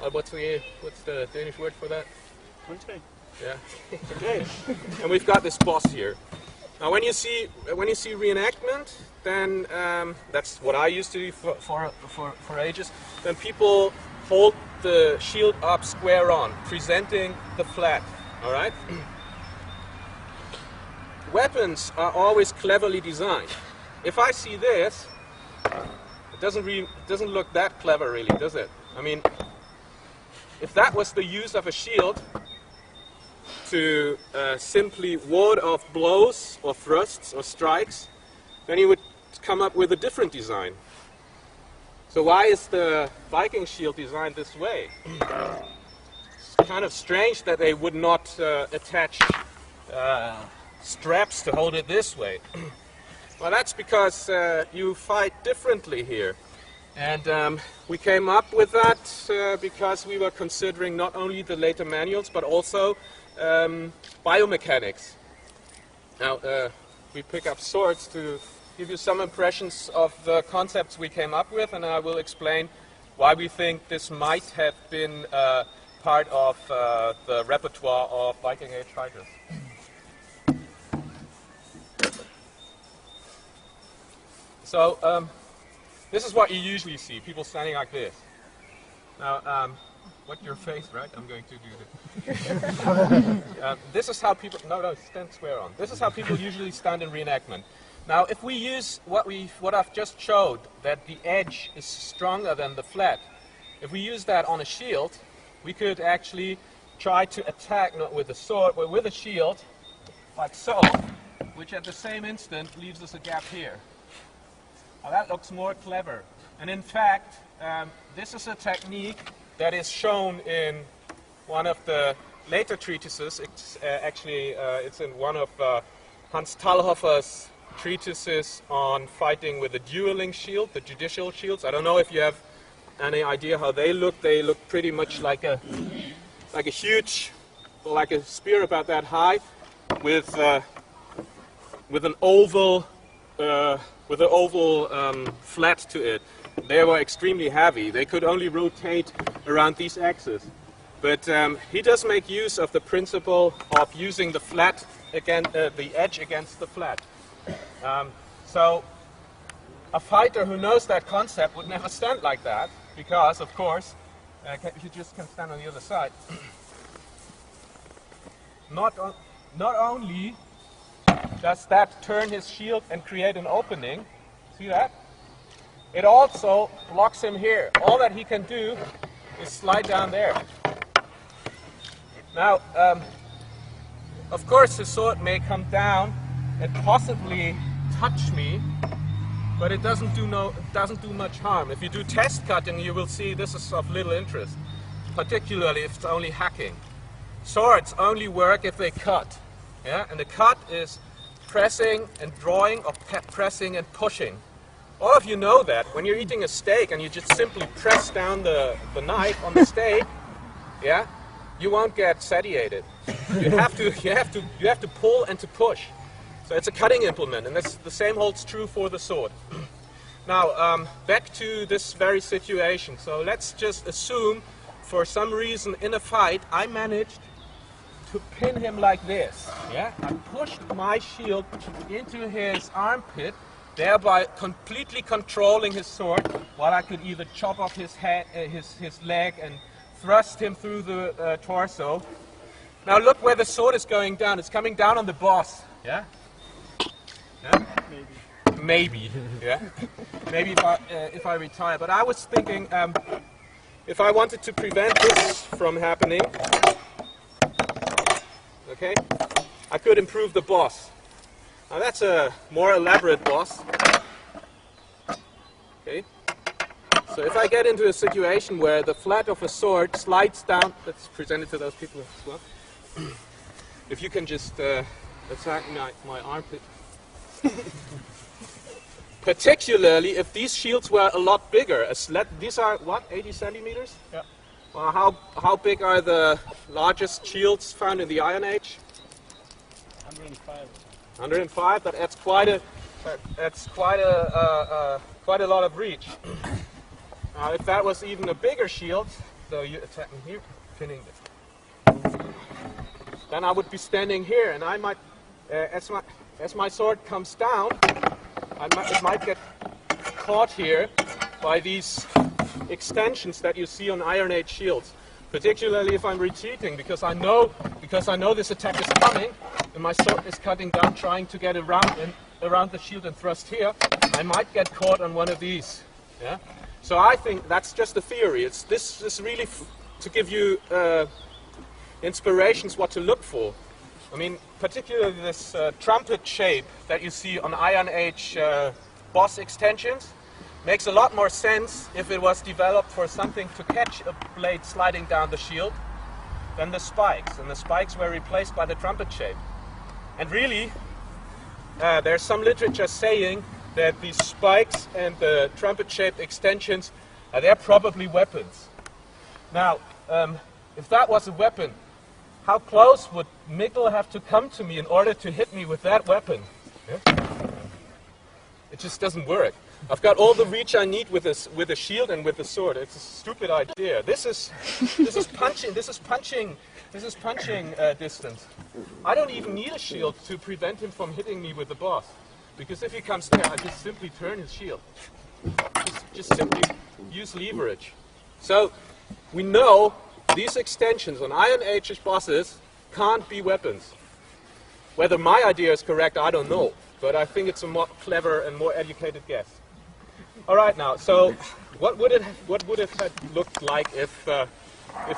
What's the Danish word for that? Kunstag. Yeah. Okay. And we've got this boss here. Now, when you see reenactment, then that's what I used to do for ages. Then people hold the shield up square on, presenting the flat. All right. Weapons are always cleverly designed. If I see this, it doesn't look that clever, really, does it? I mean, if that was the use of a shield to simply ward off blows or thrusts or strikes, then you would come up with a different design. So why is the Viking shield designed this way? It's kind of strange that they would not attach straps to hold it this way. Well, that's because you fight differently here. And we came up with that because we were considering not only the later manuals, but also biomechanics. Now, we pick up swords to give you some impressions of the concepts we came up with, and I will explain why we think this might have been part of the repertoire of Viking Age fighters. So, this is what you usually see, people standing like this. Now, what your face, right? I'm going to do this. This is how people, no, stand square on. This is how people usually stand in reenactment. Now, if we use what I've just showed, that the edge is stronger than the flat, if we use that on a shield, we could actually try to attack not with a sword, but with a shield, like so, which at the same instant leaves us a gap here. Now that looks more clever. And in fact, this is a technique that is shown in one of the later treatises. It's it's in one of Hans Talhofer's treatises on fighting with a dueling shield, the judicial shields. I don't know if you have any idea how they look. They look pretty much like a huge, like a spear about that high, with an oval. With an oval flat to it. They were extremely heavy. They could only rotate around these axes. But he does make use of the principle of using the flat against the edge against the flat. So a fighter who knows that concept would never stand like that, because, of course, you just can stand on the other side. Not only does that turn his shield and create an opening, see that? It also blocks him here. All that he can do is slide down there. Now, of course his sword may come down and possibly touch me, but it doesn't do much harm. If you do test cutting, you will see this is of little interest, particularly if it's only hacking. Swords only work if they cut, yeah? And the cut is pressing and drawing, or pressing and pushing. All of you know that when you're eating a steak and you just simply press down the knife on the steak, yeah, you won't get satiated. You have to pull and to push. So it's a cutting implement, and the same holds true for the sword. Now, back to this very situation. So let's just assume, for some reason in a fight, I managed to pin him like this. Yeah, I pushed my shield into his armpit, thereby completely controlling his sword, while I could either chop off his head, his leg, and thrust him through the torso. Now look where the sword is going down. It's coming down on the boss. Yeah. Yeah? Maybe. Yeah. Maybe if I retire. But I was thinking, if I wanted to prevent this from happening, okay, I could improve the boss. Now that's a more elaborate boss. Okay. So if I get into a situation where the flat of a sword slides down, let's present it to those people as well. If you can just attack my armpit. Particularly if these shields were a lot bigger. These are what, 80 centimeters? Yeah. Well, how big are the largest shields found in the Iron Age? 105. 105. That adds quite a lot of reach. Now, if that was even a bigger shield, though you attack me here, pinning this. Then I would be standing here, and I might, as my sword comes down, it might get caught here by these extensions that you see on Iron Age shields. Particularly if I'm retreating, because I know this attack is coming, and my sword is cutting down, trying to get around the shield and thrust here. I might get caught on one of these. Yeah. So I think that's just a theory. This is really to give you inspirations what to look for. I mean, particularly this trumpet shape that you see on Iron Age boss extensions makes a lot more sense if it was developed for something to catch a blade sliding down the shield than the spikes. And the spikes were replaced by the trumpet shape. And really, there's some literature saying that these spikes and the trumpet-shaped extensions, they're probably weapons. Now, if that was a weapon, how close would Mikkel have to come to me in order to hit me with that weapon? Yeah? It just doesn't work. I've got all the reach I need with a shield and with a sword. It's a stupid idea. This is punching distance. I don't even need a shield to prevent him from hitting me with the boss, because if he comes there, I just simply turn his shield. Just simply use leverage. So we know these extensions on Iron Age bosses can't be weapons. Whether my idea is correct, I don't know, but I think it's a more clever and more educated guess. All right, now, so what would it have looked like if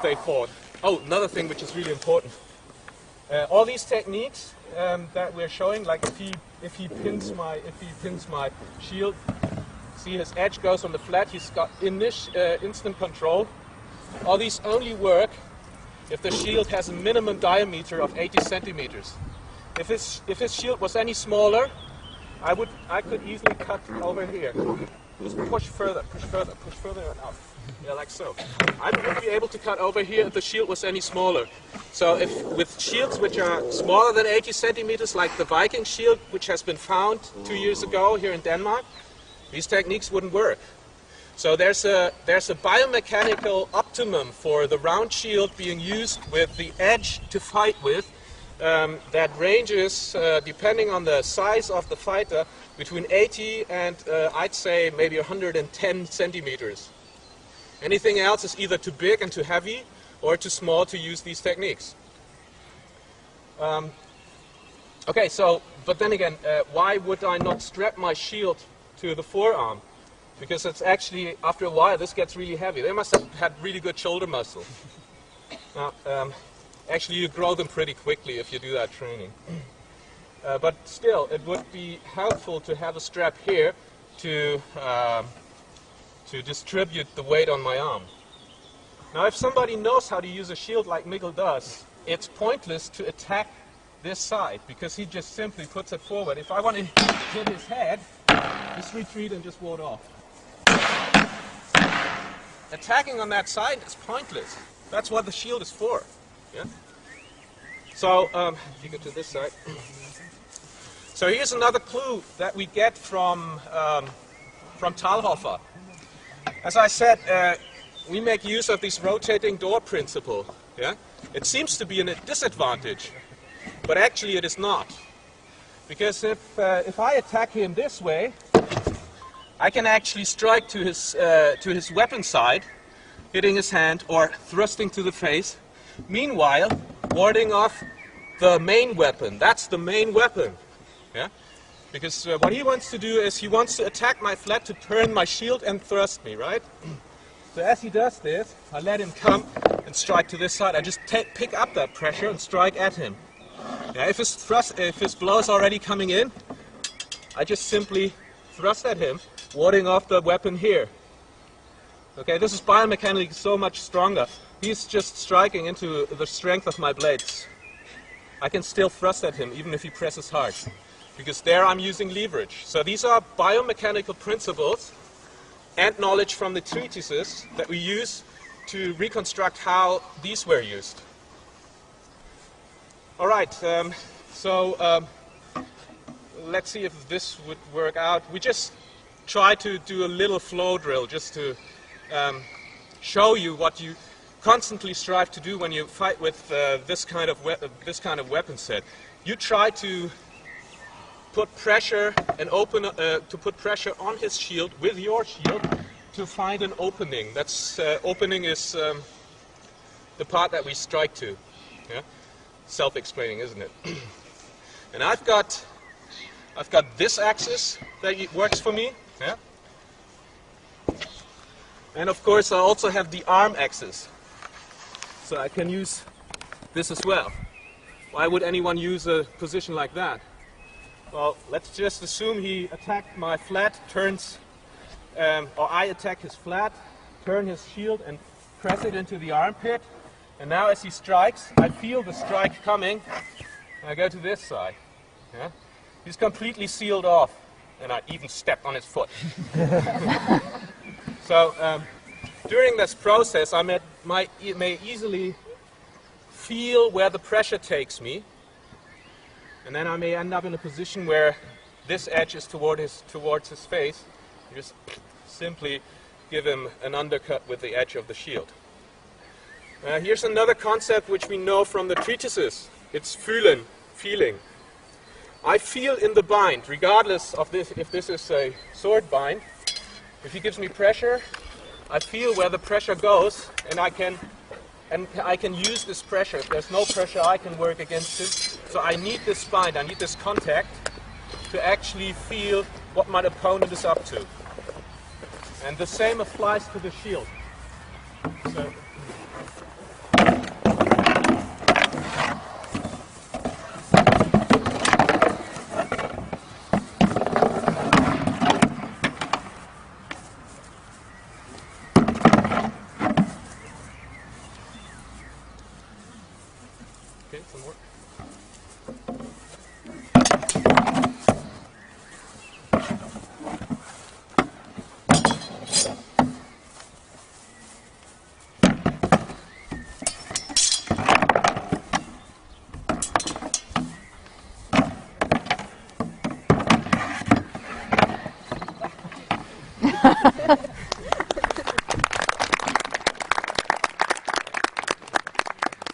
they fought? Oh, another thing which is really important. All these techniques that we're showing, like if he pins my shield, see his edge goes on the flat. He's got instant control. All these only work if the shield has a minimum diameter of 80 centimeters. If his shield was any smaller, I could easily cut over here. Just push further and up. Yeah, like so. I would be able to cut over here if the shield was any smaller. So if with shields which are smaller than 80 centimeters, like the Viking shield, which has been found 2 years ago here in Denmark, these techniques wouldn't work. So there's a biomechanical optimum for the round shield being used with the edge to fight with, that ranges, depending on the size of the fighter, between 80 and I'd say maybe 110 centimeters. Anything else is either too big and too heavy or too small to use these techniques. Okay, so, but then again, why would I not strap my shield to the forearm? Because it's actually, after a while, this gets really heavy. They must have had really good shoulder muscle. Actually, you grow them pretty quickly if you do that training. But still, it would be helpful to have a strap here to distribute the weight on my arm. Now, if somebody knows how to use a shield like Mikkel does, it's pointless to attack this side, because he just simply puts it forward. If I want to hit his head, just retreat and just ward off. Attacking on that side is pointless. That's what the shield is for. Yeah? So, if you go to this side. So here's another clue that we get from Talhofer. As I said, we make use of this rotating door principle. Yeah? It seems to be a disadvantage, but actually it is not. Because if I attack him this way, I can actually strike to his weapon side, hitting his hand or thrusting to the face. Meanwhile, warding off the main weapon. That's the main weapon. Yeah? Because what he wants to do is he wants to attack my flat to turn my shield and thrust me, right? So as he does this, I let him come and strike to this side. I just pick up that pressure and strike at him. Yeah, if his blow is already coming in, I just simply thrust at him, warding off the weapon here. Okay, this is biomechanically so much stronger. He's just striking into the strength of my blades. I can still thrust at him even if he presses hard, because there I'm using leverage. So these are biomechanical principles and knowledge from the treatises that we use to reconstruct how these were used. All right, let's see if this would work out. We just try to do a little flow drill just to show you what constantly strive to do when you fight with this kind of weapon set. You try to put pressure and put pressure on his shield with your shield to find an opening. That's opening is the part that we strike to. Yeah? Self-explaining, isn't it? And I've got this axis that works for me. Yeah? And of course I also have the arm axis. So I can use this as well. Why would anyone use a position like that? Well, let's just assume he attacked my flat, turns, or I attack his flat, turn his shield and press it into the armpit. And now as he strikes, I feel the strike coming, and I go to this side. Yeah? He's completely sealed off, and I even stepped on his foot. So during this process, I may easily feel where the pressure takes me, and then I may end up in a position where this edge is towards his face, and just simply give him an undercut with the edge of the shield. Here's another concept which we know from the treatises. It's fühlen, feeling. I feel in the bind, regardless of this, if this is a sword bind. If he gives me pressure, I feel where the pressure goes, and I can use this pressure. If there's no pressure, I can work against it. So I need this bind, I need this contact to actually feel what my opponent is up to. And the same applies to the shield. So, okay, some more.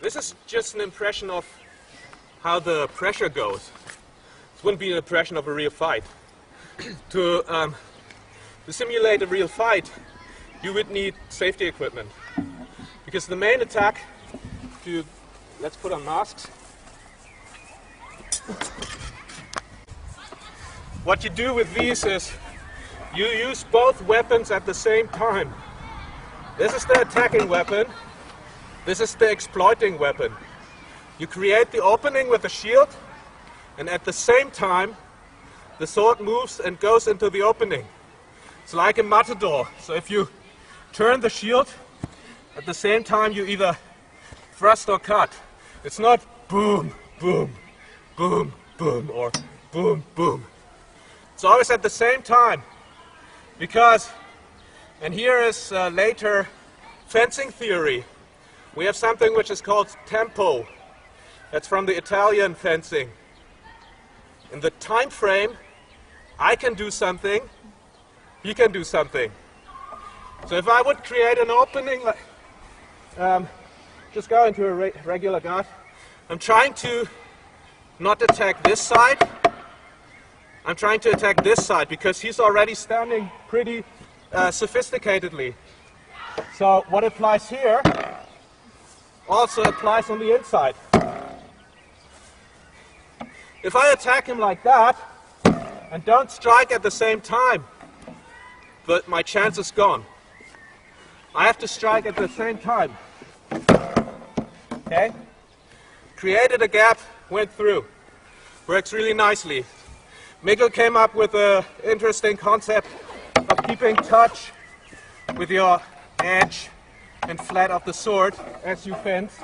This is just an impression of how the pressure goes. This wouldn't be an impression of a real fight. To simulate a real fight, you would need safety equipment. Because the main attack, let's put on masks. What you do with these is you use both weapons at the same time. This is the attacking weapon. This is the exploiting weapon. You create the opening with the shield, and at the same time, the sword moves and goes into the opening. It's like a matador. So if you turn the shield, at the same time you either thrust or cut. It's not boom, boom, boom, boom, or boom, boom. It's always at the same time. Because, and here is later fencing theory. We have something which is called tempo. That's from the Italian fencing. In the time frame, I can do something, he can do something. So if I would create an opening, just go into a regular guard. I'm trying to not attack this side. I'm trying to attack this side because he's already standing pretty sophisticatedly. So what applies here also applies on the inside. If I attack him like that and don't strike at the same time, but my chance is gone. I have to strike at the same time. Okay? Created a gap, went through. Works really nicely. Mikkel came up with an interesting concept of keeping touch with your edge and flat of the sword as you fence.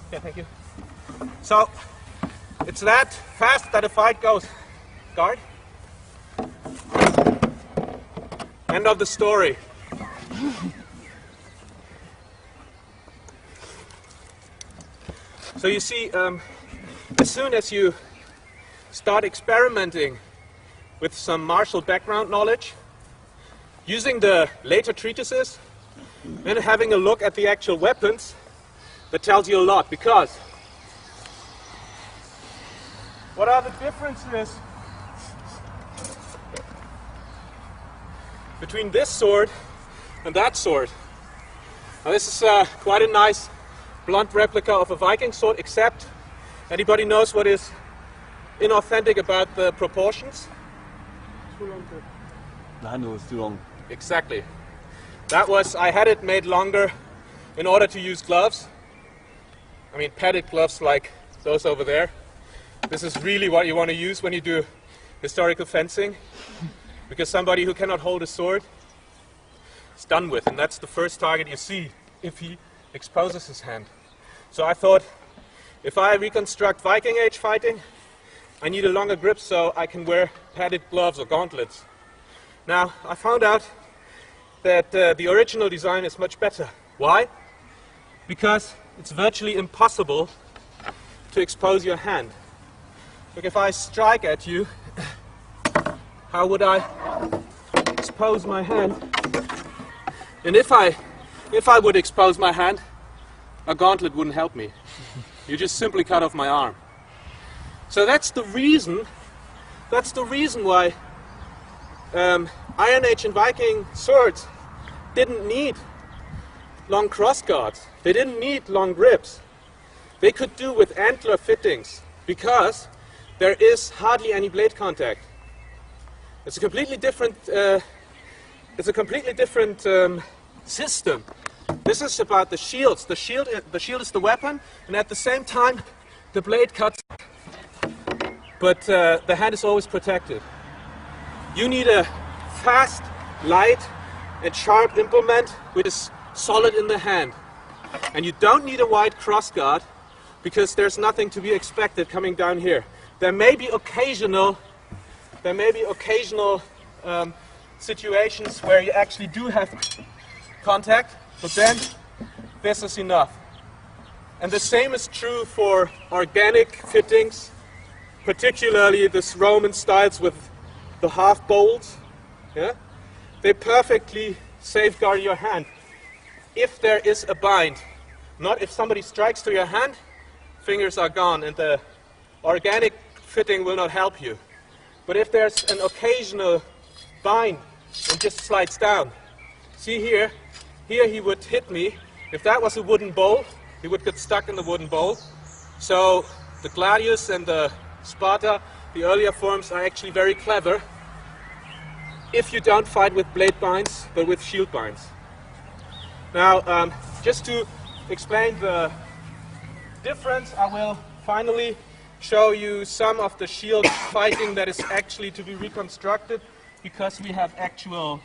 Okay, thank you. So, it's that fast that a fight goes. Guard. End of the story. So you see, as soon as you start experimenting with some martial background knowledge, using the later treatises, and having a look at the actual weapons, that tells you a lot, because what are the differences between this sword and that sword? Now this is quite a nice blunt replica of a Viking sword, except anybody knows what is inauthentic about the proportions? The handle was too long. Exactly. I had it made longer in order to use gloves. I mean padded gloves like those over there. This is really what you want to use when you do historical fencing, because somebody who cannot hold a sword is done with, and that's the first target you see if he exposes his hand. So I thought, if I reconstruct Viking Age fighting, I need a longer grip so I can wear padded gloves or gauntlets. Now, I found out that the original design is much better. Why? Because it's virtually impossible to expose your hand. Look, if I strike at you, how would I expose my hand? And if I would expose my hand, a gauntlet wouldn't help me. You just simply cut off my arm. So that's the reason why Iron Age and Viking swords didn't need long cross guards. They didn't need long grips. They could do with antler fittings, because there is hardly any blade contact. It's a completely different system. This is about the shields. The shield is the weapon, and at the same time, the blade cuts. But the hand is always protected. You need a fast, light, and sharp implement which is solid in the hand. And you don't need a wide crossguard, because there's nothing to be expected coming down here. There may be occasional situations where you actually do have contact, but then this is enough. And the same is true for organic fittings, particularly this Roman styles with the half bolts. Yeah? They perfectly safeguard your hand if there is a bind. Not if somebody strikes to your hand, fingers are gone, and the organic fitting will not help you. But if there's an occasional bind and just slides down, see here he would hit me. If that was a wooden bowl, he would get stuck in the wooden bowl. So the gladius and the Sparta, the earlier forms, are actually very clever if you don't fight with blade binds, but with shield binds. Now, just to explain the difference, I will finally show you some of the shield fighting that is actually to be reconstructed, because we have actual